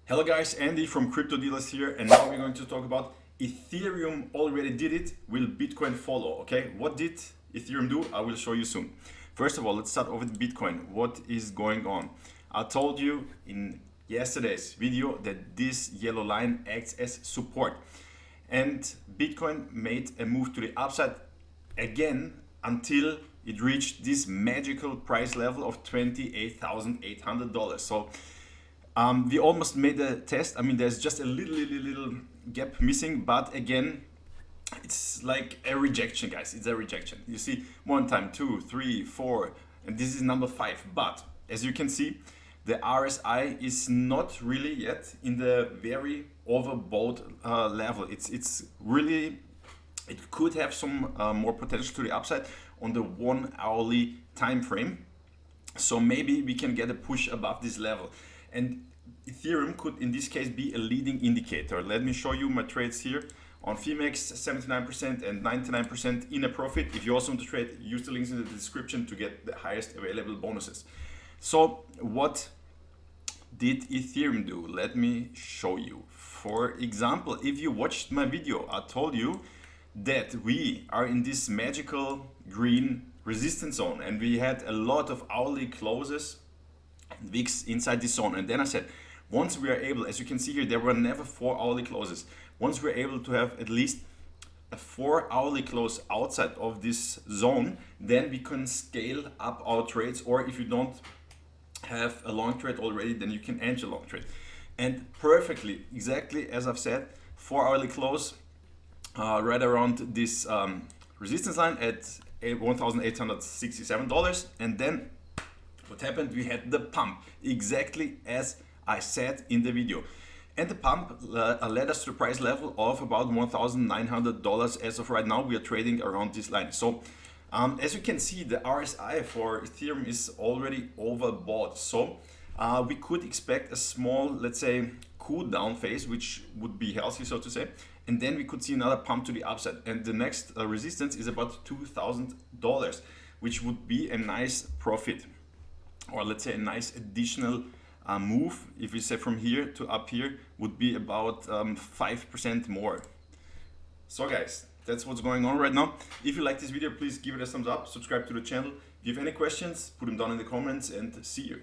Hello guys, Andy from Crypto Dealers here, and now we're going to talk about Ethereum already did it, will Bitcoin follow? Okay, what did Ethereum do? I will show you soon. First of all, let's start off with Bitcoin. What is going on? I told you in yesterday's video that this yellow line acts as support, and Bitcoin made a move to the upside again until it reached this magical price level of $28,800. So we almost made a test. I mean, there's just a little gap missing, but again, it's like a rejection, guys. It's a rejection. You see, one time, 2, 3, 4, and this is number 5. But as you can see, the RSI is not really yet in the very overbought level. It's really, it could have some more potential to the upside on the 1 hourly time frame. So maybe we can get a push above this level. And Ethereum could in this case be a leading indicator. Let me show you my trades here on Phemex, 79% and 99% in a profit. If you also want to trade, use the links in the description to get the highest available bonuses. So what did Ethereum do? Let me show you. For example, if you watched my video, I told you that we are in this magical green resistance zone, and we had a lot of hourly closes and wicks inside this zone. And then I said, once we are able, as you can see here, there were never 4 hourly closes. Once we're able to have at least a 4 hourly close outside of this zone, then we can scale up our trades. Or if you don't have a long trade already, then you can enter a long trade. And perfectly, exactly as I've said, 4 hourly close right around this resistance line at $1,867. And then what happened? We had the pump, exactly as I said in the video. And the pump led us to a price level of about $1,900. As of right now, we are trading around this line. So as you can see, the RSI for Ethereum is already overbought. So we could expect a small, let's say, cool down phase, which would be healthy, so to say. And then we could see another pump to the upside. And the next resistance is about $2,000, which would be a nice profit, or let's say a nice additional move. If we say from here to up here, would be about 5% more. So guys, that's what's going on right now. If you like this video, please give it a thumbs up, subscribe to the channel. If you have any questions, put them down in the comments, and see you.